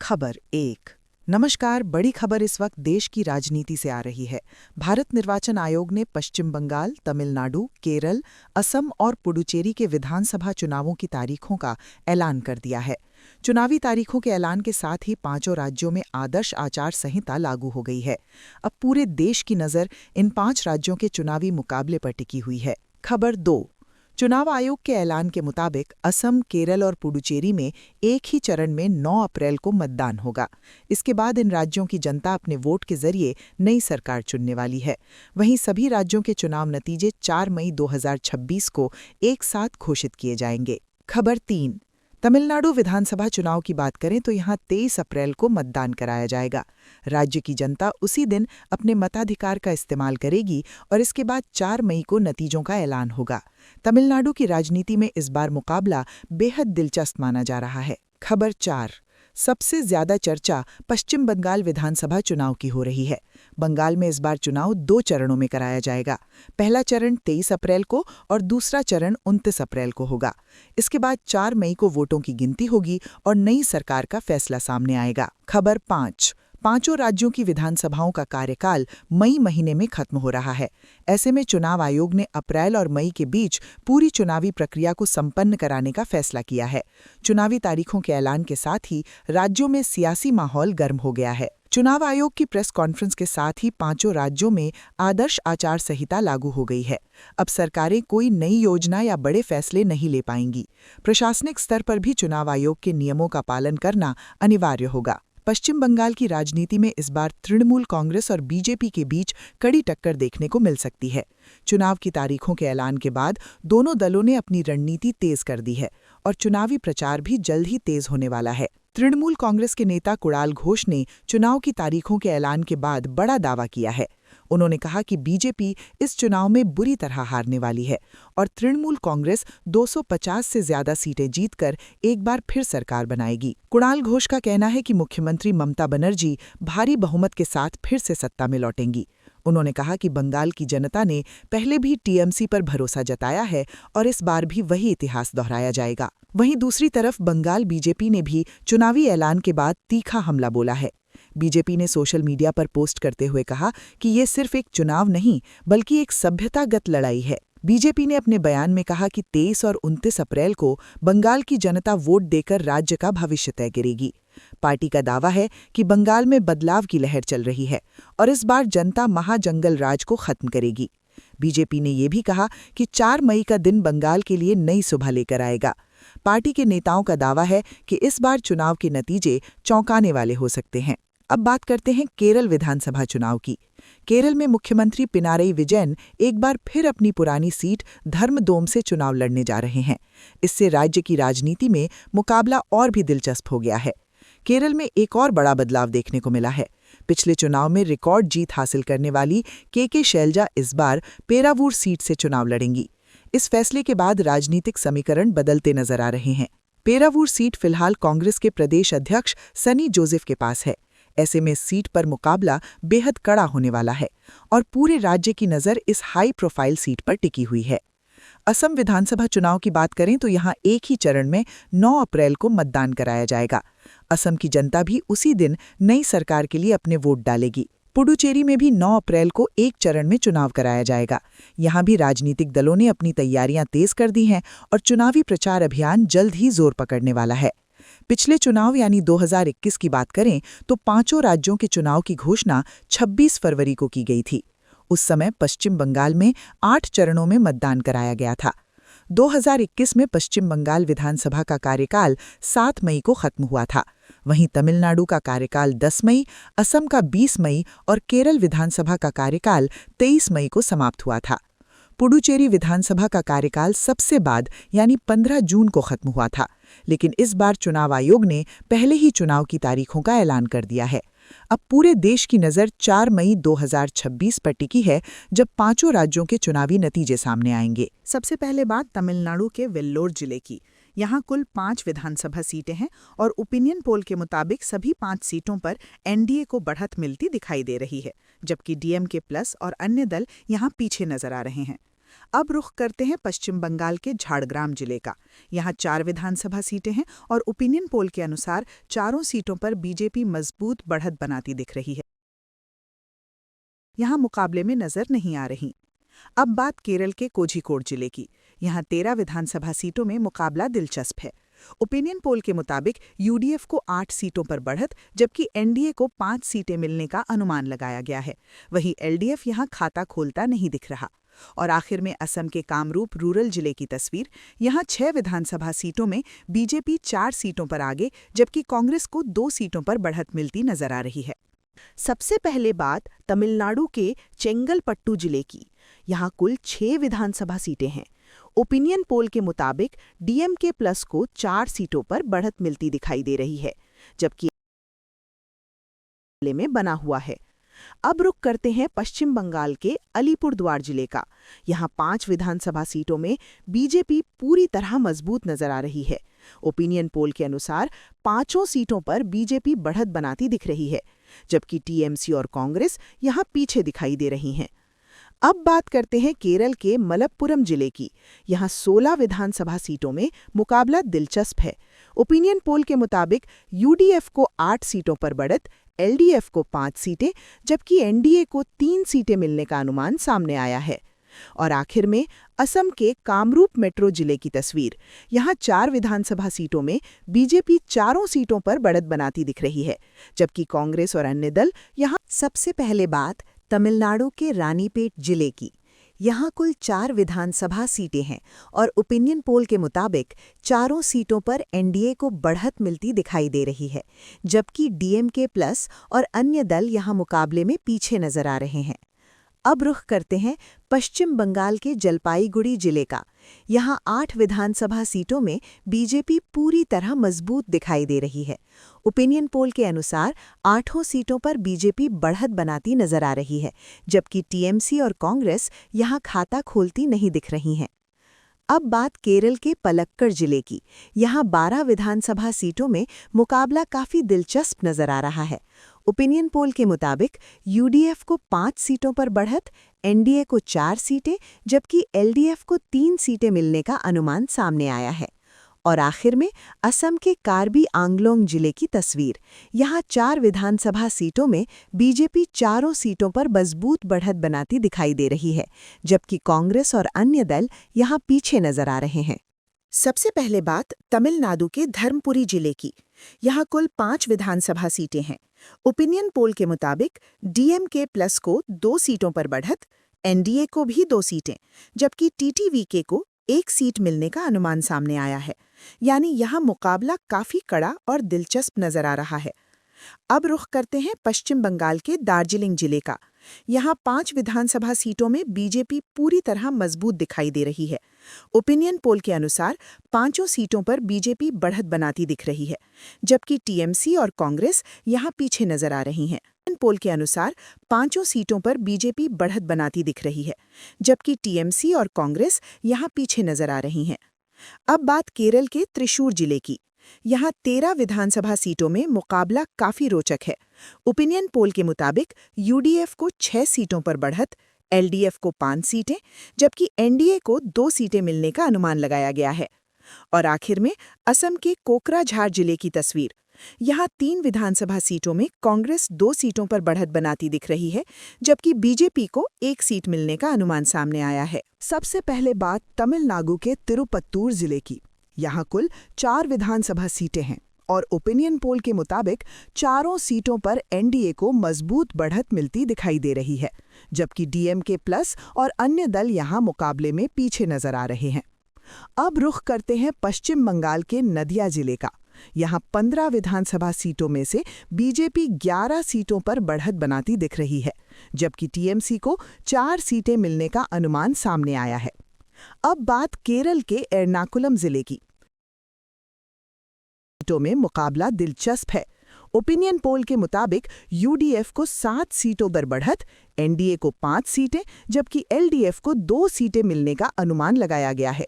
खबर एक। नमस्कार। बड़ी खबर इस वक्त देश की राजनीति से आ रही है। भारत निर्वाचन आयोग ने पश्चिम बंगाल, तमिलनाडु, केरल, असम और पुडुचेरी के विधानसभा चुनावों की तारीखों का ऐलान कर दिया है। चुनावी तारीखों के ऐलान के साथ ही पांचों राज्यों में आदर्श आचार संहिता लागू हो गई है। अब पूरे देश की नज़र इन 5 राज्यों के चुनावी मुकाबले पर टिकी हुई है। खबर 2। चुनाव आयोग के ऐलान के मुताबिक असम, केरल और पुडुचेरी में एक ही चरण में 9 अप्रैल को मतदान होगा। इसके बाद इन राज्यों की जनता अपने वोट के जरिए नई सरकार चुनने वाली है। वहीं सभी राज्यों के चुनाव नतीजे 4 मई 2026 को एक साथ घोषित किए जाएंगे। खबर 3। तमिलनाडु विधानसभा चुनाव की बात करें तो यहां 23 अप्रैल को मतदान कराया जाएगा। राज्य की जनता उसी दिन अपने मताधिकार का इस्तेमाल करेगी और इसके बाद 4 मई को नतीजों का ऐलान होगा। तमिलनाडु की राजनीति में इस बार मुकाबला बेहद दिलचस्प माना जा रहा है। खबर 4। सबसे ज्यादा चर्चा पश्चिम बंगाल विधानसभा चुनाव की हो रही है। बंगाल में इस बार चुनाव 2 चरणों में कराया जाएगा। पहला चरण 23 अप्रैल को और दूसरा चरण 29 अप्रैल को होगा। इसके बाद 4 मई को वोटों की गिनती होगी और नई सरकार का फैसला सामने आएगा। खबर 5। पांचों राज्यों की विधानसभाओं का कार्यकाल मई महीने में खत्म हो रहा है। ऐसे में चुनाव आयोग ने अप्रैल और मई के बीच पूरी चुनावी प्रक्रिया को संपन्न कराने का फैसला किया है। चुनावी तारीखों के ऐलान के साथ ही राज्यों में सियासी माहौल गर्म हो गया है। चुनाव आयोग की प्रेस कॉन्फ्रेंस के साथ ही पांचों राज्यों में आदर्श आचार संहिता लागू हो गई है। अब सरकारें कोई नई योजना या बड़े फैसले नहीं ले पाएंगी। प्रशासनिक स्तर पर भी चुनाव आयोग के नियमों का पालन करना अनिवार्य होगा। पश्चिम बंगाल की राजनीति में इस बार तृणमूल कांग्रेस और बीजेपी के बीच कड़ी टक्कर देखने को मिल सकती है। चुनाव की तारीखों के ऐलान के बाद दोनों दलों ने अपनी रणनीति तेज कर दी है और चुनावी प्रचार भी जल्द ही तेज होने वाला है। तृणमूल कांग्रेस के नेता कुणाल घोष ने चुनाव की तारीखों के ऐलान के बाद बड़ा दावा किया है। उन्होंने कहा कि बीजेपी इस चुनाव में बुरी तरह हारने वाली है और तृणमूल कांग्रेस 250 से ज्यादा सीटें जीतकर एक बार फिर सरकार बनाएगी। कुणाल घोष का कहना है कि मुख्यमंत्री ममता बनर्जी भारी बहुमत के साथ फिर से सत्ता में लौटेंगी। उन्होंने कहा कि बंगाल की जनता ने पहले भी टीएमसी पर भरोसा जताया है और इस बार भी वही इतिहास दोहराया जाएगा। वहीं दूसरी तरफ बंगाल बीजेपी ने भी चुनावी ऐलान के बाद तीखा हमला बोला है। बीजेपी ने सोशल मीडिया पर पोस्ट करते हुए कहा कि ये सिर्फ एक चुनाव नहीं बल्कि एक सभ्यतागत लड़ाई है। बीजेपी ने अपने बयान में कहा कि 23 और 29 अप्रैल को बंगाल की जनता वोट देकर राज्य का भविष्य तय करेगी। पार्टी का दावा है कि बंगाल में बदलाव की लहर चल रही है और इस बार जनता महाजंगल राज को खत्म करेगी। बीजेपी ने ये भी कहा कि 4 मई का दिन बंगाल के लिए नई सुबह लेकर आएगा। पार्टी के नेताओं का दावा है कि इस बार चुनाव के नतीजे चौंकाने वाले हो सकते हैं। अब बात करते हैं केरल विधानसभा चुनाव की। केरल में मुख्यमंत्री पिनारई विजयन एक बार फिर अपनी पुरानी सीट धर्मदोम से चुनाव लड़ने जा रहे हैं। इससे राज्य की राजनीति में मुकाबला और भी दिलचस्प हो गया है। केरल में एक और बड़ा बदलाव देखने को मिला है। पिछले चुनाव में रिकॉर्ड जीत हासिल करने वाली के शैलजा इस बार पेरावूर सीट से चुनाव लड़ेंगी। इस फैसले के बाद राजनीतिक समीकरण बदलते नजर आ रहे हैं। पेरावूर सीट फिलहाल कांग्रेस के प्रदेश अध्यक्ष सनी जोसेफ के पास है। ऐसे में सीट पर मुकाबला बेहद कड़ा होने वाला है और पूरे राज्य की नज़र इस हाई प्रोफाइल सीट पर टिकी हुई है। असम विधानसभा चुनाव की बात करें तो यहां एक ही चरण में 9 अप्रैल को मतदान कराया जाएगा। असम की जनता भी उसी दिन नई सरकार के लिए अपने वोट डालेगी। पुडुचेरी में भी 9 अप्रैल को एक चरण में चुनाव कराया जाएगा। यहां भी राजनीतिक दलों ने अपनी तैयारियां तेज कर दी हैं और चुनावी प्रचार अभियान जल्द ही जोर पकड़ने वाला है। पिछले चुनाव यानी 2021 की बात करें तो पांचों राज्यों के चुनाव की घोषणा 26 फरवरी को की गई थी। उस समय पश्चिम बंगाल में 8 चरणों में मतदान कराया गया था। 2021 में पश्चिम बंगाल विधानसभा का कार्यकाल 7 मई को खत्म हुआ था। वहीं तमिलनाडु का कार्यकाल 10 मई, असम का 20 मई और केरल विधानसभा का कार्यकाल 23 मई को समाप्त हुआ था। पुडुचेरी विधानसभा का कार्यकाल सबसे बाद यानी 15 जून को खत्म हुआ था, लेकिन इस बार चुनाव आयोग ने पहले ही चुनाव की तारीखों का ऐलान कर दिया है। अब पूरे देश की नज़र 4 मई 2026 पर टिकी है, जब पांचों राज्यों के चुनावी नतीजे सामने आएंगे। सबसे पहले बात तमिलनाडु के वेल्लोर जिले की। यहाँ कुल 5 विधानसभा सीटें हैं और ओपिनियन पोल के मुताबिक सभी 5 सीटों पर एनडीए को बढ़त मिलती दिखाई दे रही है, जबकि डीएमके प्लस और अन्य दल यहाँ पीछे नजर आ रहे हैं। अब रुख करते हैं पश्चिम बंगाल के झाड़ग्राम जिले का। यहाँ 4 विधानसभा सीटें हैं और ओपिनियन पोल के अनुसार चारों सीटों पर बीजेपी मजबूत बढ़त बनाती दिख रही है। यहाँ मुकाबले में नजर नहीं आ रही। अब बात केरल के कोझिकोड जिले की। यहाँ 13 विधानसभा सीटों में मुकाबला दिलचस्प है। ओपिनियन पोल के मुताबिक यूडीएफ को 8 सीटों पर बढ़त, जबकि एनडीए को 5 सीटें मिलने का अनुमान लगाया गया है। वहीं एलडीएफ यहाँ खाता खोलता नहीं दिख रहा। और आखिर में असम के कामरूप रूरल जिले की तस्वीर। यहाँ 6 विधानसभा सीटों में बीजेपी 4 सीटों पर आगे, जबकि कांग्रेस को 2 सीटों पर बढ़त मिलती नजर आ रही है। सबसे पहले बात तमिलनाडु के चेंगलपट्टू जिले की। यहाँ कुल 6 विधानसभा सीटें हैं। ओपिनियन पोल के मुताबिक डीएमके प्लस को 4 सीटों पर बढ़त मिलती दिखाई दे रही है, जबकि में बना हुआ है। अब रुख करते हैं पश्चिम बंगाल के अलीपुरद्वार जिले का। यहाँ 5 विधानसभा सीटों में बीजेपी पूरी तरह मजबूत नजर आ रही है। ओपिनियन पोल के अनुसार 5 सीटों पर बीजेपी बढ़त बनाती दिख रही है, जबकि टीएमसी और कांग्रेस यहाँ पीछे दिखाई दे रही हैं। अब बात करते हैं केरल के मलप्पुरम जिले की। यहाँ 16 विधानसभा सीटों में मुकाबला दिलचस्प है। ओपिनियन पोल के मुताबिक यूडीएफ को 8 सीटों पर बढ़त, एलडीएफ को 5 सीटें, जबकि एनडीए को 3 सीटें मिलने का अनुमान सामने आया है। और आखिर में असम के कामरूप मेट्रो जिले की तस्वीर। यहाँ 4 विधानसभा सीटों में बीजेपी 4 सीटों पर बढ़त बनाती दिख रही है, जबकि कांग्रेस और अन्य दल यहाँ। सबसे पहले बात तमिलनाडु के रानीपेट जिले की। यहाँ कुल 4 विधानसभा सीटें हैं और ओपिनियन पोल के मुताबिक 4 सीटों पर एनडीए को बढ़त मिलती दिखाई दे रही है, जबकि डीएमके प्लस और अन्य दल यहाँ मुकाबले में पीछे नजर आ रहे हैं। अब रुख करते हैं पश्चिम बंगाल के जलपाईगुड़ी जिले का। यहाँ 8 विधानसभा सीटों में बीजेपी पूरी तरह मजबूत दिखाई दे रही है। ओपिनियन पोल के अनुसार 8 सीटों पर बीजेपी बढ़त बनाती नजर आ रही है, जबकि टीएमसी और कांग्रेस यहाँ खाता खोलती नहीं दिख रही हैं। अब बात केरल के पलक्कड़ जिले की। यहाँ 12 विधानसभा सीटों में मुकाबला काफी दिलचस्प नजर आ रहा है। ओपिनियन पोल के मुताबिक यूडीएफ को 5 सीटों पर बढ़त, एनडीए को 4 सीटें, जबकि एलडीएफ को 3 सीटें मिलने का अनुमान सामने आया है। और आखिर में असम के कार्बी आंगलोंग जिले की तस्वीर। यहाँ 4 विधानसभा सीटों में बीजेपी 4 सीटों पर मजबूत बढ़त बनाती दिखाई दे रही है, जबकि कांग्रेस और अन्य दल यहाँ पीछे नजर आ रहे हैं। सबसे पहले बात तमिलनाडु के धर्मपुरी जिले की। यहाँ कुल 5 विधानसभा सीटें हैं। ओपिनियन पोल के मुताबिक डीएमके प्लस को 2 सीटों पर बढ़त, एनडीए को भी 2 सीटें, जबकि टीटीवीके को 1 सीट मिलने का अनुमान सामने आया है। यानी यहाँ मुकाबला काफी कड़ा और दिलचस्प नजर आ रहा है। अब रुख करते हैं पश्चिम बंगाल के दार्जिलिंग जिले का। यहाँ 5 विधानसभा सीटों में बीजेपी पूरी तरह मजबूत दिखाई दे रही है। ओपिनियन पोल के अनुसार 5 सीटों पर बीजेपी बढ़त बनाती दिख रही है, जबकि टीएमसी और कांग्रेस यहाँ पीछे नजर आ रही हैं। पोल के अनुसार 5 सीटों पर बीजेपी बढ़त बनाती दिख रही है, जबकि टीएमसी और कांग्रेस यहाँ पीछे नजर आ रही हैं। अब बात केरल के त्रिशूर जिले की। यहाँ 13 विधानसभा सीटों में मुकाबला काफी रोचक है। ओपिनियन पोल के मुताबिक यूडीएफ को 6 सीटों पर बढ़त, एलडीएफ को 5 सीटें, जबकि एनडीए को 2 सीटें मिलने का अनुमान लगाया गया है। और आखिर में असम के कोकराझार जिले की तस्वीर। यहाँ 3 विधानसभा सीटों में कांग्रेस 2 सीटों पर बढ़त बनाती दिख रही है, जबकि बीजेपी को 1 सीट मिलने का अनुमान सामने आया है। सबसे पहले बात तमिलनाडु के तिरुपत्तूर जिले की। यहाँ कुल 4 विधानसभा सीटें हैं और ओपिनियन पोल के मुताबिक 4 सीटों पर एनडीए को मजबूत बढ़त मिलती दिखाई दे रही है, जबकि डीएमके प्लस और अन्य दल यहाँ मुकाबले में पीछे नजर आ रहे हैं। अब रुख करते हैं पश्चिम बंगाल के नदिया जिले का। यहाँ 15 विधानसभा सीटों में से बीजेपी 11 सीटों पर बढ़त बनाती दिख रही है, जबकि टीएमसी को 4 सीटें मिलने का अनुमान सामने आया है। अब बात केरल के एर्नाकुलम जिले की। सीटों में मुकाबला दिलचस्प है। ओपिनियन पोल के मुताबिक यूडीएफ को 7 सीटों पर बढ़त, एनडीए को 5 सीटें, जबकि एलडीएफ को 2 सीटें मिलने का अनुमान लगाया गया है।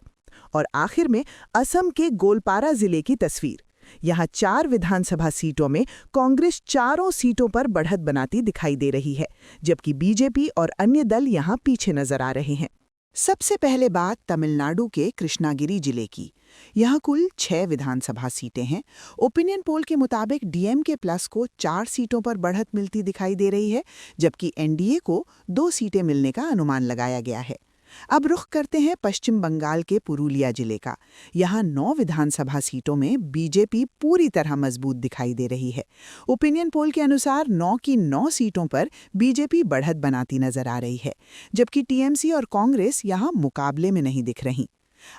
और आखिर में असम के गोलपारा जिले की तस्वीर। यहाँ 4 विधानसभा सीटों में कांग्रेस 4 सीटों पर बढ़त बनाती दिखाई दे रही है, जबकि बीजेपी और अन्य दल यहाँ पीछे नजर आ रहे हैं। सबसे पहले बात तमिलनाडु के कृष्णागिरी जिले की। यहाँ कुल 6 विधानसभा सीटें हैं। ओपिनियन पोल के मुताबिक डीएमके प्लस को 4 सीटों पर बढ़त मिलती दिखाई दे रही है, जबकि एनडीए को 2 सीटें मिलने का अनुमान लगाया गया है। अब रुख करते हैं पश्चिम बंगाल के पुरुलिया जिले का। यहाँ 9 विधानसभा सीटों में बीजेपी पूरी तरह मजबूत दिखाई दे रही है। ओपिनियन पोल के अनुसार 9 की 9 सीटों पर बीजेपी बढ़त बनाती नजर आ रही है, जबकि टीएमसी और कांग्रेस यहाँ मुकाबले में नहीं दिख रही।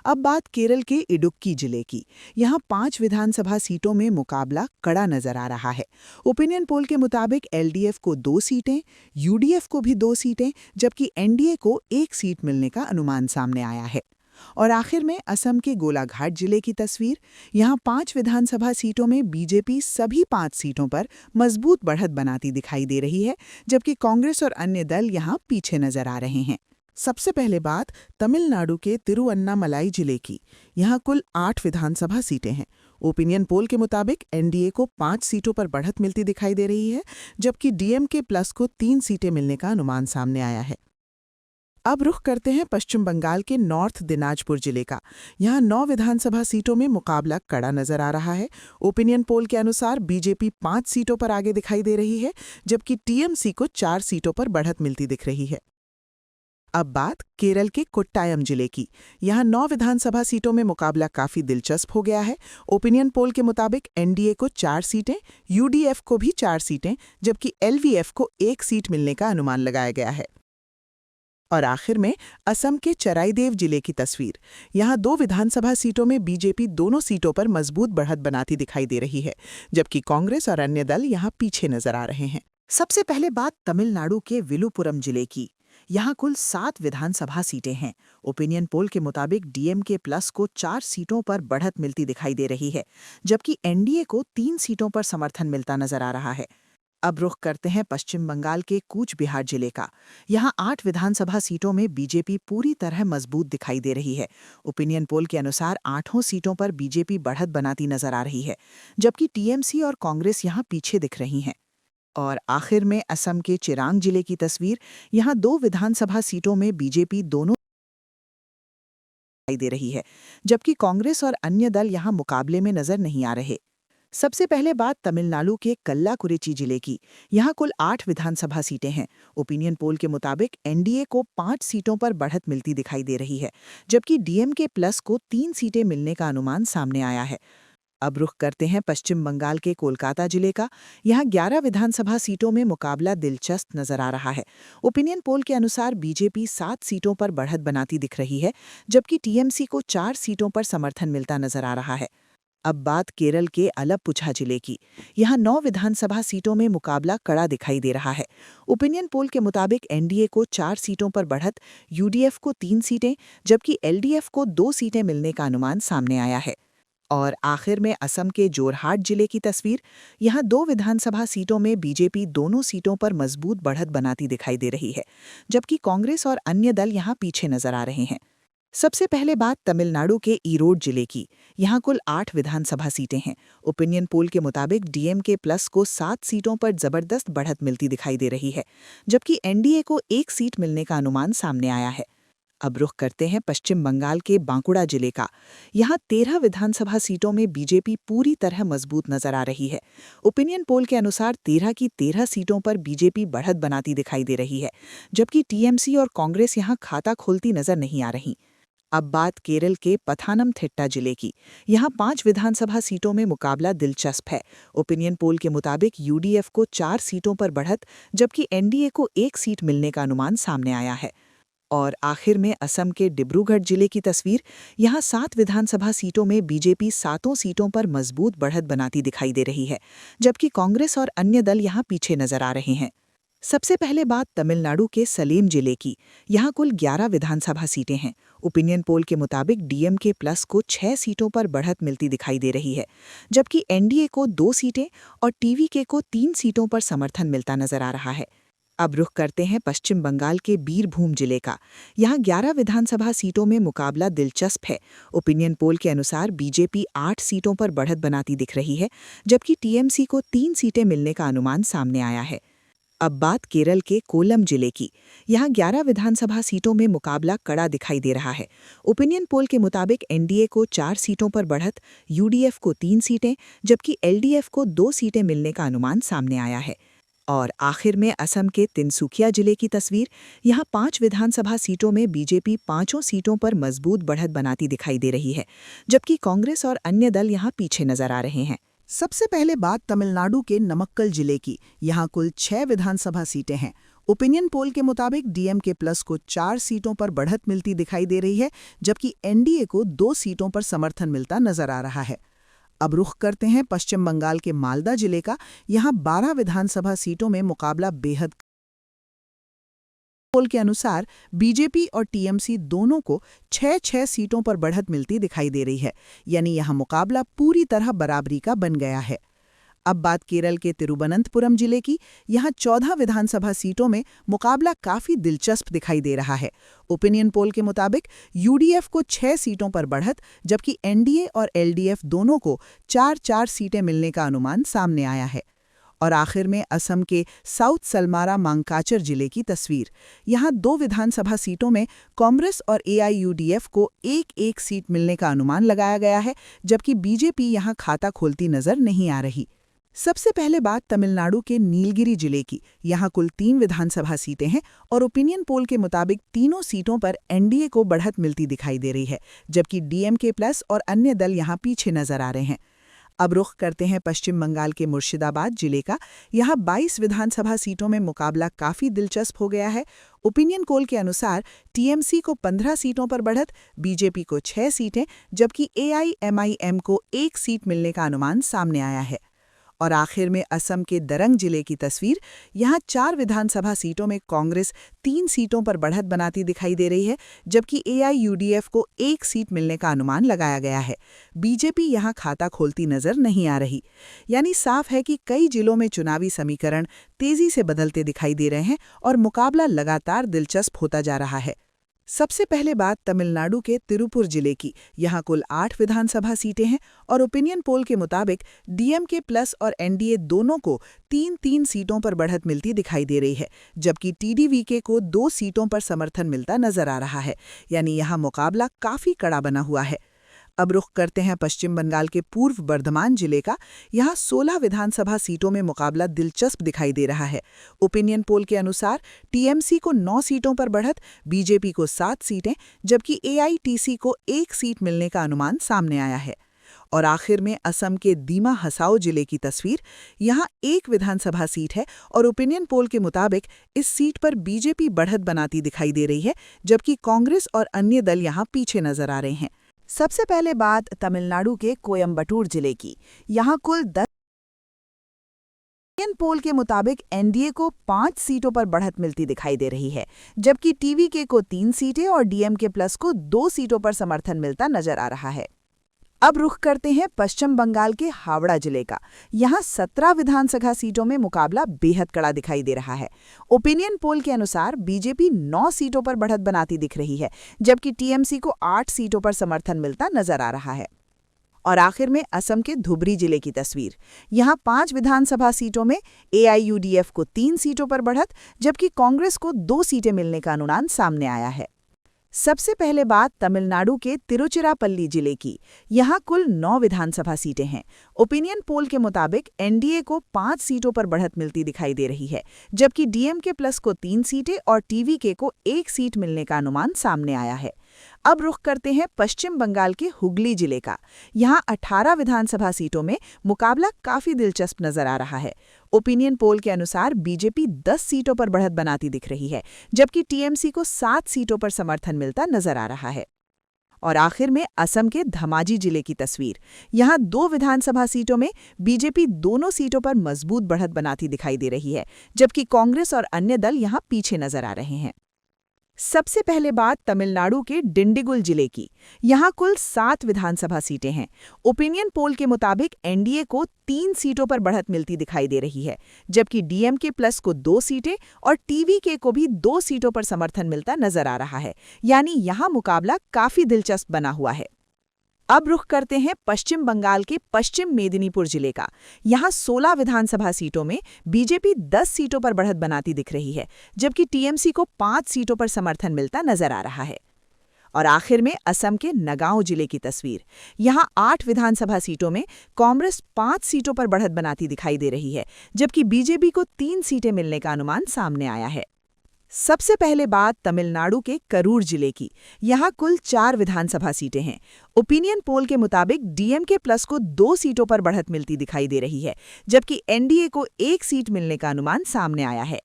अब बात केरल के इडुक्की जिले की। यहाँ 5 विधानसभा सीटों में मुकाबला कड़ा नजर आ रहा है। ओपिनियन पोल के मुताबिक एलडीएफ को 2 सीटें, यूडीएफ को भी 2 सीटें, जबकि एनडीए को 1 सीट मिलने का अनुमान सामने आया है। और आखिर में असम के गोलाघाट जिले की तस्वीर। यहाँ 5 विधानसभा सीटों में बीजेपी सभी 5 सीटों पर मजबूत बढ़त बनाती दिखाई दे रही है, जबकि कांग्रेस और अन्य दल यहाँ पीछे नजर आ रहे हैं। सबसे पहले बात तमिलनाडु के तिरुवन्नामलाई जिले की। यहाँ कुल 8 विधानसभा सीटें हैं। ओपिनियन पोल के मुताबिक एनडीए को 5 सीटों पर बढ़त मिलती दिखाई दे रही है, जबकि डीएमके प्लस को 3 सीटें मिलने का अनुमान सामने आया है। अब रुख करते हैं पश्चिम बंगाल के नॉर्थ दिनाजपुर जिले का। यहाँ 9 विधानसभा सीटों में मुकाबला कड़ा नजर आ रहा है। ओपिनियन पोल के अनुसार बीजेपी 5 सीटों पर आगे दिखाई दे रही है, जबकि टीएमसी को 4 सीटों पर बढ़त मिलती दिख रही है। अब बात केरल के कोट्टायम जिले की। यहाँ 9 विधानसभा सीटों में मुकाबला काफी दिलचस्प हो गया है। ओपिनियन पोल के मुताबिक एनडीए को 4 सीटें, यूडीएफ को भी 4 सीटें, जबकि एलवीएफ को 1 सीट मिलने का अनुमान लगाया गया है। और आखिर में असम के चराईदेव जिले की तस्वीर। यहाँ 2 विधानसभा सीटों में बीजेपी दोनों सीटों पर मजबूत बढ़त बनाती दिखाई दे रही है, जबकि कांग्रेस और अन्य दल यहाँ पीछे नजर आ रहे हैं। सबसे पहले बात तमिलनाडु के विलुपुरम जिले की। यहाँ कुल 7 विधानसभा सीटें हैं। ओपिनियन पोल के मुताबिक डीएमके प्लस को 4 सीटों पर बढ़त मिलती दिखाई दे रही है, जबकि एनडीए को 3 सीटों पर समर्थन मिलता नजर आ रहा है। अब रुख करते हैं पश्चिम बंगाल के कूच बिहार जिले का। यहाँ 8 विधानसभा सीटों में बीजेपी पूरी तरह मजबूत दिखाई दे रही है। ओपिनियन पोल के अनुसार 8 सीटों पर बीजेपी बढ़त बनाती नजर आ रही है, जबकि टीएमसी और कांग्रेस यहाँ पीछे दिख रही हैं। और आखिर में असम के चिरांग जिले की तस्वीर। यहाँ 2 विधानसभा सीटों में बीजेपी दोनों दिखाई दे रही है, जबकि कांग्रेस और अन्य दल यहाँ मुकाबले में नजर नहीं आ रहे। सबसे पहले बात तमिलनाडु के कल्लाकुरिची जिले की। यहाँ कुल 8 विधानसभा सीटें हैं। ओपिनियन पोल के मुताबिक एनडीए को 5 सीटों पर बढ़त मिलती दिखाई दे रही है, जबकि डीएमके प्लस को 3 सीटें मिलने का अनुमान सामने आया है। अब रुख करते हैं पश्चिम बंगाल के कोलकाता जिले का। यहाँ 11 विधानसभा सीटों में मुकाबला दिलचस्प नजर आ रहा है। ओपिनियन पोल के अनुसार बीजेपी 7 सीटों पर बढ़त बनाती दिख रही है, जबकि टीएमसी को 4 सीटों पर समर्थन मिलता नजर आ रहा है। अब बात केरल के अलप्पुझा जिले की। यहाँ 9 विधानसभा सीटों में मुकाबला कड़ा दिखाई दे रहा है। ओपिनियन पोल के मुताबिक एनडीए को 4 सीटों पर बढ़त, यूडीएफ को 3 सीटें, जबकि एलडीएफ को 2 सीटें मिलने का अनुमान सामने आया है। और आखिर में असम के जोरहाट जिले की तस्वीर। यहाँ 2 विधानसभा सीटों में बीजेपी दोनों सीटों पर मजबूत बढ़त बनाती दिखाई दे रही है, जबकि कांग्रेस और अन्य दल यहाँ पीछे नजर आ रहे हैं। सबसे पहले बात तमिलनाडु के ईरोड जिले की। यहाँ कुल 8 विधानसभा सीटें हैं। ओपिनियन पोल के मुताबिक डीएमके प्लस को 7 सीटों पर जबरदस्त बढ़त मिलती दिखाई दे रही है, जबकि एनडीए को 1 सीट मिलने का अनुमान सामने आया है। अब रुख करते हैं पश्चिम बंगाल के बांकुड़ा जिले का। यहाँ 13 विधानसभा सीटों में बीजेपी पूरी तरह मजबूत नजर आ रही है। ओपिनियन पोल के अनुसार 13 की 13 सीटों पर बीजेपी बढ़त बनाती दिखाई दे रही है, जबकि टीएमसी और कांग्रेस यहाँ खाता खोलती नजर नहीं आ रही। अब बात केरल के पथानमथिट्टा जिले की। यहाँ 5 विधानसभा सीटों में मुकाबला दिलचस्प है। ओपिनियन पोल के मुताबिक यूडीएफ को 4 सीटों पर बढ़त, जबकि एनडीए को 1 सीट मिलने का अनुमान सामने आया है। और आखिर में असम के डिब्रूगढ़ जिले की तस्वीर। यहाँ 7 विधानसभा सीटों में बीजेपी 7 सीटों पर मजबूत बढ़त बनाती दिखाई दे रही है, जबकि कांग्रेस और अन्य दल यहाँ पीछे नजर आ रहे हैं। सबसे पहले बात तमिलनाडु के सलेम जिले की। यहाँ कुल 11 विधानसभा सीटें हैं। ओपिनियन पोल के मुताबिक डीएमके प्लस को 6 सीटों पर बढ़त मिलती दिखाई दे रही है, जबकि एनडीए को 2 सीटें और टीवीके को 3 सीटों पर समर्थन मिलता नजर आ रहा है। अब रुख करते हैं पश्चिम बंगाल के बीरभूम जिले का। यहाँ 11 विधानसभा सीटों में मुकाबला दिलचस्प है। ओपिनियन पोल के अनुसार बीजेपी 8 सीटों पर बढ़त बनाती दिख रही है, जबकि टीएमसी को 3 सीटें मिलने का अनुमान सामने आया है। अब बात केरल के कोल्लम जिले की। यहाँ 11 विधानसभा सीटों में मुकाबला कड़ा दिखाई दे रहा है। ओपिनियन पोल के मुताबिक एनडीए को 4 सीटों पर बढ़त, यूडीएफ को 3 सीटें, जबकि एलडीएफ को 2 सीटें मिलने का अनुमान सामने आया है। और आखिर में असम के तिनसुकिया जिले की तस्वीर। यहाँ 5 विधानसभा सीटों में बीजेपी 5 सीटों पर मजबूत बढ़त बनाती दिखाई दे रही है, जबकि कांग्रेस और अन्य दल यहाँ पीछे नजर आ रहे हैं। सबसे पहले बात तमिलनाडु के नमक्कल जिले की। यहाँ कुल 6 विधानसभा सीटें हैं। ओपिनियन पोल के मुताबिक डीएमके प्लस को 4 सीटों पर बढ़त मिलती दिखाई दे रही है, जबकि एनडीए को 2 सीटों पर समर्थन मिलता नजर आ रहा है। अब रुख करते हैं पश्चिम बंगाल के मालदा जिले का। यहाँ 12 विधानसभा सीटों में मुकाबला बेहद। पोल के अनुसार बीजेपी और टीएमसी दोनों को 6-6 सीटों पर बढ़त मिलती दिखाई दे रही है, यानी यह मुकाबला पूरी तरह बराबरी का बन गया है। अब बात केरल के तिरुवनंतपुरम जिले की। यहाँ 14 विधानसभा सीटों में मुकाबला काफी दिलचस्प दिखाई दे रहा है। ओपिनियन पोल के मुताबिक यूडीएफ को 6 सीटों पर बढ़त, जबकि एनडीए और एलडीएफ दोनों को 4-4 सीटें मिलने का अनुमान सामने आया है। और आखिर में असम के साउथ सलमारा मांकाचर जिले की तस्वीर। यहाँ 2 विधानसभा सीटों में कांग्रेस और एआईयूडीएफ को 1-1 सीट मिलने का अनुमान लगाया गया है, जबकि बीजेपी यहाँ खाता खोलती नजर नहीं आ रही। सबसे पहले बात तमिलनाडु के नीलगिरी जिले की। यहाँ कुल 3 विधानसभा सीटें हैं और ओपिनियन पोल के मुताबिक तीनों सीटों पर एनडीए को बढ़त मिलती दिखाई दे रही है, जबकि डीएमके प्लस और अन्य दल यहाँ पीछे नजर आ रहे हैं। अब रुख करते हैं पश्चिम बंगाल के मुर्शिदाबाद जिले का। यहाँ 22 विधानसभा सीटों में मुकाबला काफी दिलचस्प हो गया है। ओपिनियन पोल के अनुसार टीएमसी को 15 सीटों पर बढ़त, बीजेपी को 6 सीटें, जबकि एआईएमआईएम को 1 सीट मिलने का अनुमान सामने आया है। और आखिर में असम के दरंग जिले की तस्वीर। यहाँ 4 विधानसभा सीटों में कांग्रेस 3 सीटों पर बढ़त बनाती दिखाई दे रही है, जबकि एआईयूडीएफ को 1 सीट मिलने का अनुमान लगाया गया है। बीजेपी यहाँ खाता खोलती नजर नहीं आ रही। यानी साफ है कि कई जिलों में चुनावी समीकरण तेजी से बदलते दिखाई दे रहे हैं और मुकाबला लगातार दिलचस्प होता जा रहा है। सबसे पहले बात तमिलनाडु के तिरुपुर जिले की। यहाँ कुल 8 विधानसभा सीटें हैं और ओपिनियन पोल के मुताबिक डीएमके प्लस और एनडीए दोनों को 3-3 सीटों पर बढ़त मिलती दिखाई दे रही है, जबकि टीडीवीके को 2 सीटों पर समर्थन मिलता नजर आ रहा है। यानी यहाँ मुकाबला काफी कड़ा बना हुआ है। अब रुख करते हैं पश्चिम बंगाल के पूर्व बर्धमान जिले का। यहाँ 16 विधानसभा सीटों में मुकाबला दिलचस्प दिखाई दे रहा है। ओपिनियन पोल के अनुसार टीएमसी को 9 सीटों पर बढ़त, बीजेपी को 7 सीटें, जबकि एआईटीसी को 1 सीट मिलने का अनुमान सामने आया है। और आखिर में असम के दीमा हसाओ जिले की तस्वीर। यहाँ 1 विधानसभा सीट है और ओपिनियन पोल के मुताबिक इस सीट पर बीजेपी बढ़त बनाती दिखाई दे रही है, जबकि कांग्रेस और अन्य दल यहाँ पीछे नजर आ रहे हैं। सबसे पहले बात तमिलनाडु के कोयम्बटूर जिले की। यहाँ कुल 10 पोल के मुताबिक एनडीए को 5 सीटों पर बढ़त मिलती दिखाई दे रही है, जबकि टीवीके को 3 सीटें और डीएमके प्लस को 2 सीटों पर समर्थन मिलता नजर आ रहा है। अब रुख करते हैं पश्चिम बंगाल के हावड़ा जिले का। यहाँ 17 विधानसभा सीटों में मुकाबला बेहद कड़ा दिखाई दे रहा है। ओपिनियन पोल के अनुसार बीजेपी 9 सीटों पर बढ़त बनाती दिख रही है, जबकि टीएमसी को 8 सीटों पर समर्थन मिलता नजर आ रहा है। और आखिर में असम के धुबरी जिले की तस्वीर। यहाँ 5 विधानसभा सीटों में एआईयूडीएफ को 3 सीटों पर बढ़त, जबकि कांग्रेस को 2 सीटें मिलने का अनुमान सामने आया है। सबसे पहले बात तमिलनाडु के तिरुचिरापल्ली जिले की। यहाँ कुल 9 विधानसभा सीटें हैं। ओपिनियन पोल के मुताबिक एनडीए को 5 सीटों पर बढ़त मिलती दिखाई दे रही है, जबकि डीएमके प्लस को 3 सीटें और टीवीके को 1 सीट मिलने का अनुमान सामने आया है। अब रुख करते हैं पश्चिम बंगाल के हुगली जिले का। यहाँ 18 विधानसभा सीटों में मुकाबला काफी दिलचस्प नजर आ रहा है। ओपिनियन पोल के अनुसार बीजेपी 10 सीटों पर बढ़त बनाती दिख रही है, जबकि टीएमसी को 7 सीटों पर समर्थन मिलता नजर आ रहा है। और आखिर में असम के धमाजी जिले की तस्वीर। यहाँ 2 विधानसभा सीटों में बीजेपी दोनों सीटों पर मजबूत बढ़त बनाती दिखाई दे रही है, जबकि कांग्रेस और अन्य दल यहाँ पीछे नजर आ रहे हैं। सबसे पहले बात तमिलनाडु के डिंडिगुल जिले की। यहाँ कुल 7 विधानसभा सीटें हैं। ओपिनियन पोल के मुताबिक एनडीए को 3 सीटों पर बढ़त मिलती दिखाई दे रही है, जबकि डीएमके प्लस को 2 सीटें और टीवीके को भी 2 सीटों पर समर्थन मिलता नजर आ रहा है। यानी यहाँ मुकाबला काफी दिलचस्प बना हुआ है। अब रुख करते हैं पश्चिम बंगाल के पश्चिम मेदिनीपुर जिले का। यहाँ 16 विधानसभा सीटों में बीजेपी 10 सीटों पर बढ़त बनाती दिख रही है, जबकि टीएमसी को 5 सीटों पर समर्थन मिलता नजर आ रहा है। और आखिर में असम के नगांव जिले की तस्वीर। यहाँ 8 विधानसभा सीटों में कांग्रेस 5 सीटों पर बढ़त बनाती दिखाई दे रही है, जबकि बीजेपी को 3 सीटें मिलने का अनुमान सामने आया है। सबसे पहले बात तमिलनाडु के करूर जिले की। यहाँ कुल 4 विधानसभा सीटें हैं। ओपिनियन पोल के मुताबिक डीएमके प्लस को 2 सीटों पर बढ़त मिलती दिखाई दे रही है, जबकि एनडीए को 1 सीट मिलने का अनुमान सामने आया है।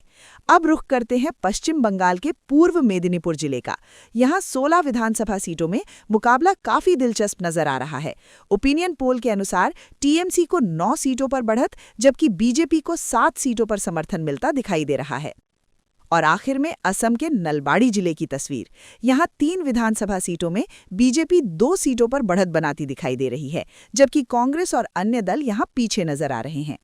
अब रुख करते हैं पश्चिम बंगाल के पूर्व मेदिनीपुर जिले का। यहाँ 16 विधानसभा सीटों में मुकाबला काफी दिलचस्प नजर आ रहा है। ओपिनियन पोल के अनुसार टीएमसी को 9 सीटों पर बढ़त, जबकि बीजेपी को 7 सीटों पर समर्थन मिलता दिखाई दे रहा है। और आखिर में असम के नलबाड़ी जिले की तस्वीर। यहाँ 3 विधानसभा सीटों में बीजेपी 2 सीटों पर बढ़त बनाती दिखाई दे रही है, जबकि कांग्रेस और अन्य दल यहाँ पीछे नजर आ रहे हैं।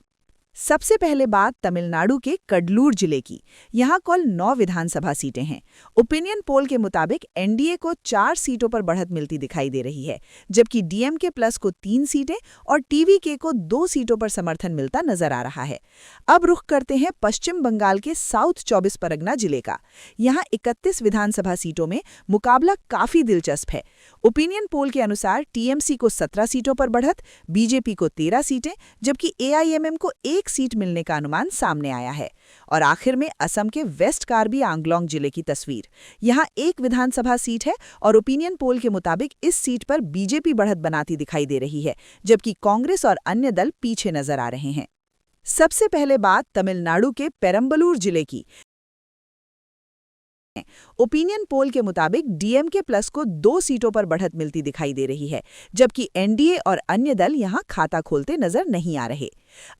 सबसे पहले बात तमिलनाडु के कडलूर जिले की। यहाँ कुल 9 विधानसभा सीटें हैं। ओपिनियन पोल के मुताबिक एनडीए को 4 सीटों पर बढ़त मिलती दिखाई दे रही है, जबकि डीएमके प्लस को 3 सीटें और टीवीके को 2 सीटों पर समर्थन मिलता नजर आ रहा है। अब रुख करते हैं पश्चिम बंगाल के साउथ 24 परगना जिले का। यहाँ 31 विधानसभा सीटों में मुकाबला काफी दिलचस्प है। ओपिनियन पोल के अनुसार टीएमसी को 17 सीटों पर बढ़त, बीजेपी को 13 सीटें, जबकि एआईएमएम को 1 सीट मिलने का अनुमान सामने आया है। और आखिर में असम के वेस्ट कार्बी आंगलोंग जिले की तस्वीर। यहाँ 1 विधानसभा सीट है और ओपिनियन पोल के मुताबिक इस सीट पर बीजेपी बढ़त बनाती दिखाई दे रही है, जबकि कांग्रेस और अन्य दल पीछे नजर आ रहे हैं। सबसे पहले बात तमिलनाडु के पेरम्बलूर जिले की। ओपिनियन पोल के मुताबिक डीएमके प्लस को 2 सीटों पर बढ़त मिलती दिखाई दे रही है, जबकि एनडीए और अन्य दल यहां खाता खोलते नजर नहीं आ रहे।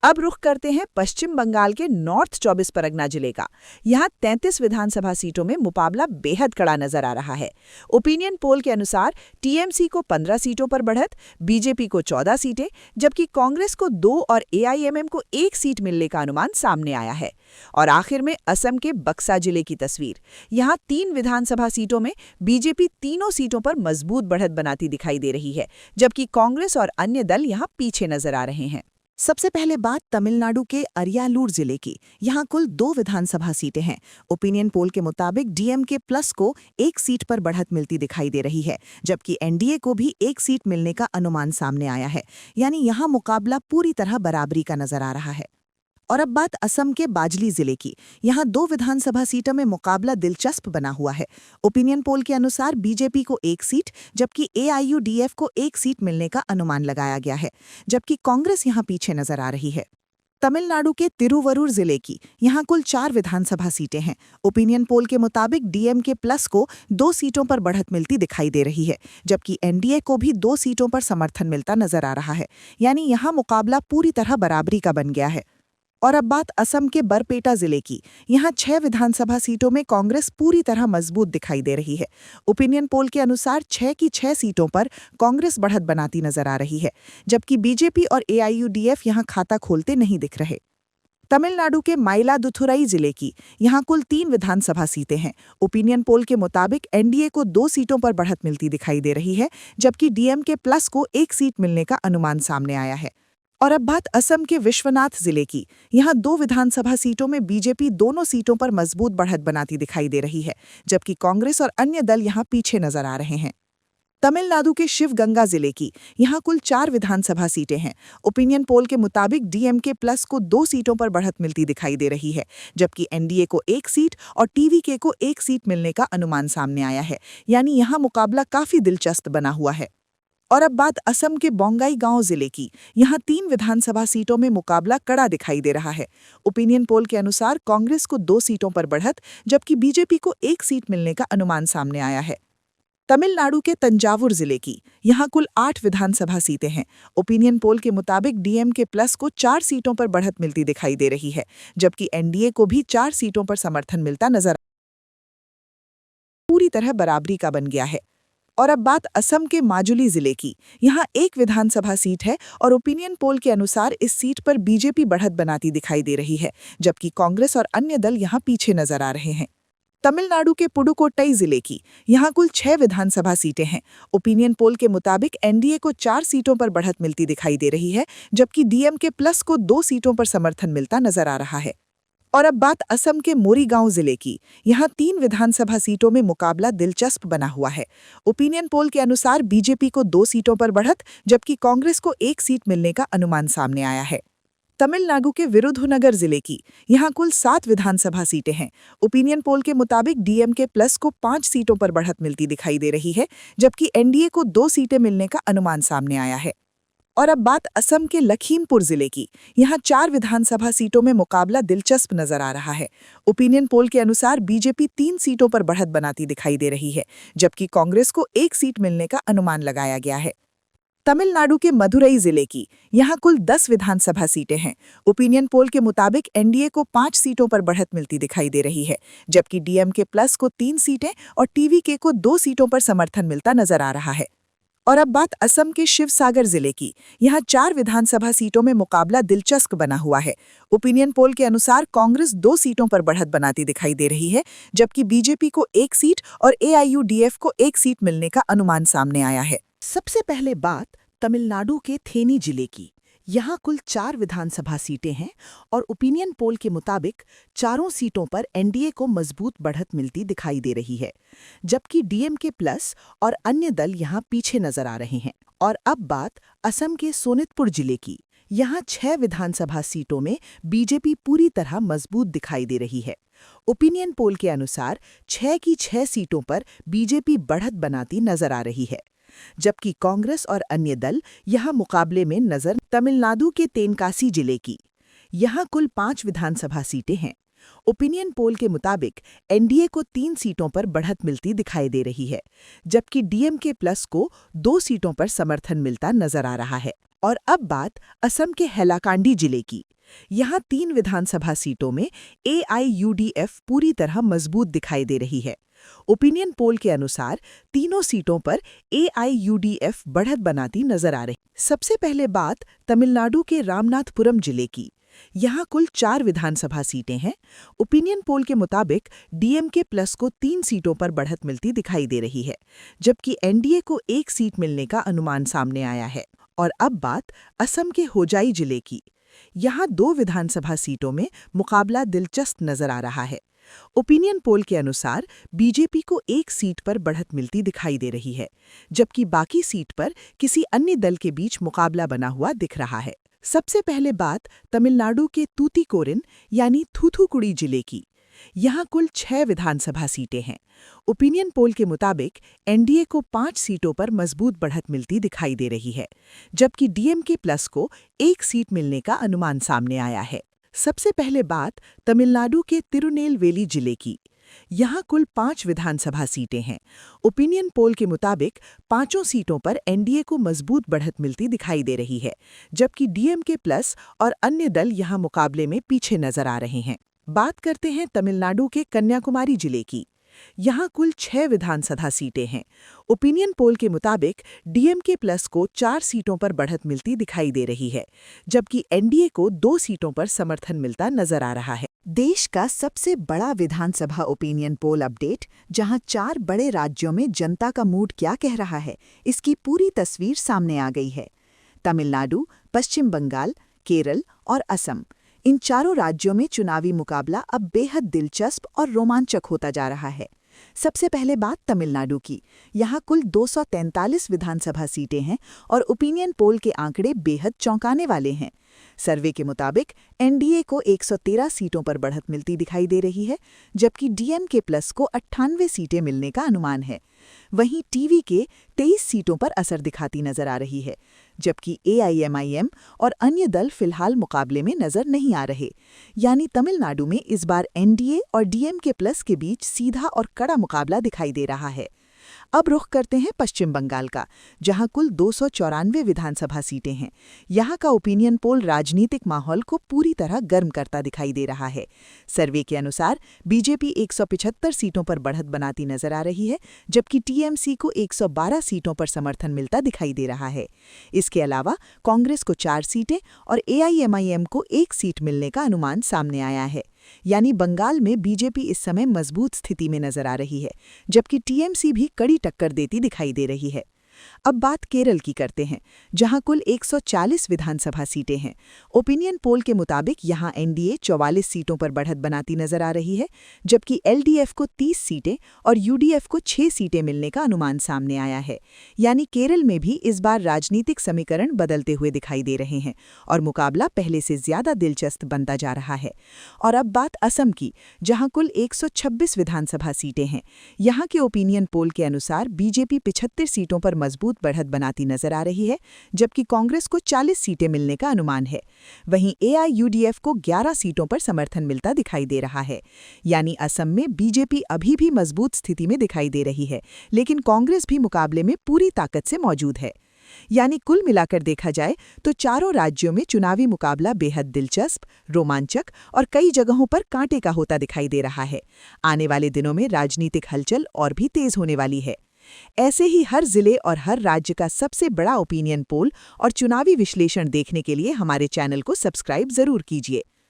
अब रुख करते हैं पश्चिम बंगाल के नॉर्थ 24 परगना जिले का। यहां 33 विधानसभा सीटों में मुकाबला बेहद कड़ा नजर आ रहा है। ओपिनियन पोल के अनुसार टीएमसी को 15 सीटों पर बढ़त, बीजेपी को 14 सीटें, जबकि कांग्रेस को 2 और एआईएमएम को 1 सीट मिलने का अनुमान सामने आया है। और आखिर में असम के बक्सा जिले की तस्वीर। यहाँ 3 विधानसभा सीटों में बीजेपी तीनों सीटों पर मजबूत बढ़त बनाती दिखाई दे रही है, जबकि कांग्रेस और अन्य दल यहाँ पीछे नजर आ रहे हैं। सबसे पहले बात तमिलनाडु के अरियालूर जिले की। यहाँ कुल 2 विधानसभा सीटें हैं। ओपिनियन पोल के मुताबिक डीएमके प्लस को 1 सीट पर बढ़त मिलती दिखाई दे रही है, जबकि एनडीए को भी 1 सीट मिलने का अनुमान सामने आया है। यानी यहाँ मुकाबला पूरी तरह बराबरी का नजर आ रहा है। और अब बात असम के बाजली जिले की। यहाँ 2 विधानसभा सीटों में मुकाबला दिलचस्प बना हुआ है। ओपिनियन पोल के अनुसार बीजेपी को 1 सीट, जबकि एआईयूडीएफ को 1 सीट मिलने का अनुमान लगाया गया है, जबकि कांग्रेस यहाँ पीछे नजर आ रही है। तमिलनाडु के तिरुवरूर जिले की। यहाँ कुल 4 विधानसभा सीटें हैं। ओपिनियन पोल के मुताबिक डीएमके प्लस को 2 सीटों पर बढ़त मिलती दिखाई दे रही है, जबकि एनडीए को भी 2 सीटों पर समर्थन मिलता नजर आ रहा है। यानी यहाँ मुकाबला पूरी तरह बराबरी का बन गया है। और अब बात असम के बरपेटा जिले की। यहाँ 6 विधानसभा सीटों में कांग्रेस पूरी तरह मजबूत दिखाई दे रही है। ओपिनियन पोल के अनुसार 6 की 6 सीटों पर कांग्रेस बढ़त बनाती नजर आ रही है, जबकि बीजेपी और एआईयूडीएफ यहाँ खाता खोलते नहीं दिख रहे। तमिलनाडु के माइलादुथुराई जिले की। यहाँ कुल 3 विधानसभा सीटें हैं। ओपिनियन पोल के मुताबिक एनडीए को 2 सीटों पर बढ़त मिलती दिखाई दे रही है, जबकि डीएमके प्लस को 1 सीट मिलने का अनुमान सामने आया है। और अब बात असम के विश्वनाथ जिले की। यहाँ 2 विधानसभा सीटों में बीजेपी दोनों सीटों पर मजबूत बढ़त बनाती दिखाई दे रही है, जबकि कांग्रेस और अन्य दल यहाँ पीछे नजर आ रहे हैं। तमिलनाडु के शिवगंगा जिले की। यहाँ कुल 4 विधानसभा सीटें हैं। ओपिनियन पोल के मुताबिक डीएमके प्लस को 2 सीटों पर बढ़त मिलती दिखाई दे रही है, जबकि एनडीए को 1 सीट और टीवीके को 1 सीट मिलने का अनुमान सामने आया है। यानी यहाँ मुकाबला काफी दिलचस्प बना हुआ है। और अब बात असम के बोंगाईगांव जिले की। यहाँ 3 विधानसभा सीटों में मुकाबला कड़ा दिखाई दे रहा है। ओपिनियन पोल के अनुसार कांग्रेस को 2 सीटों पर बढ़त, जबकि बीजेपी को 1 सीट मिलने का अनुमान सामने आया है। तमिलनाडु के तंजावुर जिले की। यहाँ कुल 8 विधानसभा सीटें हैं। ओपिनियन पोल के मुताबिक डीएमके प्लस को 4 सीटों पर बढ़त मिलती दिखाई दे रही है, जबकि एनडीए को भी 4 सीटों पर समर्थन मिलता नजर पूरी तरह बराबरी का बन गया है। और अब बात असम के माजुली जिले की। यहाँ 1 विधानसभा सीट है और ओपिनियन पोल के अनुसार इस सीट पर बीजेपी बढ़त बनाती दिखाई दे रही है, जबकि कांग्रेस और अन्य दल यहाँ पीछे नजर आ रहे हैं। तमिलनाडु के पुडुकोट्टई जिले की। यहाँ कुल 6 विधानसभा सीटें हैं। ओपिनियन पोल के मुताबिक एनडीए को 4 सीटों पर बढ़त मिलती दिखाई दे रही है, जबकि डीएमके प्लस को 2 सीटों पर समर्थन मिलता नजर आ रहा है। और अब बात असम के मोरीगांव जिले की। यहाँ 3 विधानसभा सीटों में मुकाबला दिलचस्प बना हुआ है। ओपिनियन पोल के अनुसार बीजेपी को 2 सीटों पर बढ़त, जबकि कांग्रेस को 1 सीट मिलने का अनुमान सामने आया है। तमिलनाडु के विरुधुनगर जिले की। यहाँ कुल 7 विधानसभा सीटें हैं। ओपिनियन पोल के मुताबिक डीएमके प्लस को 5 सीटों पर बढ़त मिलती दिखाई दे रही है, जबकि एनडीए को 2 सीटें मिलने का अनुमान सामने आया है। और अब बात असम के लखीमपुर जिले की। यहाँ 4 विधानसभा सीटों में मुकाबला दिलचस्प नजर आ रहा है। ओपिनियन पोल के अनुसार बीजेपी 3 सीटों पर बढ़त बनाती दिखाई दे रही है, जबकि कांग्रेस को 1 सीट मिलने का अनुमान लगाया गया है। तमिलनाडु के मदुरई जिले की। यहाँ कुल 10 विधानसभा सीटें हैं। ओपिनियन पोल के मुताबिक एनडीए को 5 सीटों पर बढ़त मिलती दिखाई दे रही है, जबकि डीएमके प्लस को 3 सीटें और टीवीके को 2 सीटों पर समर्थन मिलता नजर आ रहा है। और अब बात असम के शिवसागर जिले की। यहाँ 4 विधानसभा सीटों में मुकाबला दिलचस्प बना हुआ है। ओपिनियन पोल के अनुसार कांग्रेस 2 सीटों पर बढ़त बनाती दिखाई दे रही है, जबकि बीजेपी को 1 सीट और एआईयूडीएफ को 1 सीट मिलने का अनुमान सामने आया है। सबसे पहले बात तमिलनाडु के थेनी जिले की। यहाँ कुल 4 विधानसभा सीटें हैं और ओपिनियन पोल के मुताबिक चारों सीटों पर एनडीए को मजबूत बढ़त मिलती दिखाई दे रही है, जबकि डीएमके प्लस और अन्य दल यहाँ पीछे नजर आ रहे हैं। और अब बात असम के सोनितपुर जिले की। यहाँ 6 विधानसभा सीटों में बीजेपी पूरी तरह मजबूत दिखाई दे रही है। ओपिनियन पोल के अनुसार 6 की 6 सीटों पर बीजेपी बढ़त बनाती नजर आ रही है, जबकि कांग्रेस और अन्य दल यहां मुकाबले में नजर। तमिलनाडु के तेनकासी जिले की। यहां कुल 5 विधानसभा सीटें हैं। ओपिनियन पोल के मुताबिक एनडीए को 3 सीटों पर बढ़त मिलती दिखाई दे रही है, जबकि डीएमके प्लस को 2 सीटों पर समर्थन मिलता नजर आ रहा है। और अब बात असम के हैलाकांडी जिले की। यहाँ 3 विधानसभा सीटों में एआईयूडीएफ पूरी तरह मजबूत दिखाई दे रही है। ओपिनियन पोल के अनुसार तीनों सीटों पर एआईयूडीएफ बढ़त बनाती नजर आ रही। सबसे पहले बात तमिलनाडु के रामनाथपुरम जिले की। यहाँ कुल 4 विधानसभा सीटें हैं। ओपिनियन पोल के मुताबिक डीएमके प्लस को 3 सीटों पर बढ़त मिलती दिखाई दे रही है, जबकि एनडीए को 1 सीट मिलने का अनुमान सामने आया है। और अब बात असम के होजाई जिले की। यहाँ 2 विधानसभा सीटों में मुकाबला दिलचस्प नजर आ रहा है। ओपिनियन पोल के अनुसार बीजेपी को 1 सीट पर बढ़त मिलती दिखाई दे रही है, जबकि बाकी सीट पर किसी अन्य दल के बीच मुकाबला बना हुआ दिख रहा है। सबसे पहले बात तमिलनाडु के तूतीकोरिन यानी थूथुकुड़ी जिले की। यहाँ कुल 6 विधानसभा सीटें हैं। ओपिनियन पोल के मुताबिक एनडीए को 5 सीटों पर मजबूत बढ़त मिलती दिखाई दे रही है, जबकि डीएमके प्लस को 1 सीट मिलने का अनुमान सामने आया है। सबसे पहले बात तमिलनाडु के तिरुनेलवेली जिले की। यहाँ कुल 5 विधानसभा सीटें हैं। ओपिनियन पोल के मुताबिक 5 सीटों पर एनडीए को मजबूत बढ़त मिलती दिखाई दे रही है, जबकि डीएमके प्लस और अन्य दल यहाँ मुकाबले में पीछे नजर आ रहे हैं। बात करते हैं तमिलनाडु के कन्याकुमारी जिले की। यहाँ कुल 6 विधानसभा सीटें हैं। ओपिनियन पोल के मुताबिक डीएमके प्लस को 4 सीटों पर बढ़त मिलती दिखाई दे रही है, जबकि एनडीए को 2 सीटों पर समर्थन मिलता नजर आ रहा है। देश का सबसे बड़ा विधानसभा ओपिनियन पोल अपडेट, जहां 4 बड़े राज्यों में जनता का मूड क्या कह रहा है, इसकी पूरी तस्वीर सामने आ गई है। तमिलनाडु, पश्चिम बंगाल, केरल और असम, इन चारों राज्यों में चुनावी मुकाबला अब बेहद दिलचस्प और रोमांचक होता जा रहा है। सबसे पहले बात तमिलनाडु की। यहाँ कुल 243 विधानसभा सीटें हैं और ओपिनियन पोल के आंकड़े बेहद चौंकाने वाले हैं। सर्वे के मुताबिक एनडीए को 113 सीटों पर बढ़त मिलती दिखाई दे रही है, जबकि डीएमके प्लस को 98 सीटें मिलने का अनुमान है। वहीं टीवीके 23 सीटों पर असर दिखाती नजर आ रही है, जबकि एआईएमआईएम और अन्य दल फिलहाल मुकाबले में नजर नहीं आ रहे। यानी तमिलनाडु में इस बार एनडीए और डीएमके प्लस के बीच सीधा और कड़ा मुकाबला दिखाई दे रहा है। अब रुख करते हैं पश्चिम बंगाल का, जहां कुल 294 विधानसभा सीटें हैं। यहां का ओपिनियन पोल राजनीतिक माहौल को पूरी तरह गर्म करता दिखाई दे रहा है। सर्वे के अनुसार बीजेपी 175 सीटों पर बढ़त बनाती नजर आ रही है, जबकि टीएमसी को 112 सीटों पर समर्थन मिलता दिखाई दे रहा है। इसके अलावा कांग्रेस को 4 सीटें और एआईएमआईएम को 1 सीट मिलने का अनुमान सामने आया है। यानी बंगाल में बीजेपी इस समय मजबूत स्थिति में नजर आ रही है, जबकि टीएमसी भी कड़ी टक्कर देती दिखाई दे रही है। अब बात केरल की करते हैं, जहां कुल 140 विधानसभा सीटें हैं। ओपिनियन पोल के मुताबिक यहां एनडीए 44 सीटों पर बढ़त बनाती नजर आ रही है, जबकि एलडीएफ को 30 सीटें और यूडीएफ को 6 सीटें मिलने का अनुमान सामने आया है। यानी केरल में भी इस बार राजनीतिक समीकरण बदलते हुए दिखाई दे रहे हैं और मुकाबला पहले से ज्यादा दिलचस्प बनता जा रहा है। और अब बात असम की, जहां कुल 126 विधानसभा सीटें हैं। यहां के ओपिनियन पोल के अनुसार बीजेपी 75 सीटों पर मजबूत बढ़त बनाती नजर आ रही है, जबकि कांग्रेस को 40 सीटें मिलने का अनुमान है। वहीं एआईयूडीएफ को 11 सीटों पर समर्थन मिलता दिखाई दे रहा है। यानी असम में बीजेपी अभी भी मजबूत स्थिति में दिखाई दे रही है, लेकिन कांग्रेस भी मुकाबले में पूरी ताकत से मौजूद है। यानी कुल मिलाकर देखा जाए तो चारों राज्यों में चुनावी मुकाबला बेहद दिलचस्प, रोमांचक और कई जगहों पर कांटे का होता दिखाई दे रहा है। आने वाले दिनों में राजनीतिक हलचल और भी तेज होने वाली है। ऐसे ही हर जिले और हर राज्य का सबसे बड़ा ओपिनियन पोल और चुनावी विश्लेषण देखने के लिए हमारे चैनल को सब्सक्राइब जरूर कीजिए।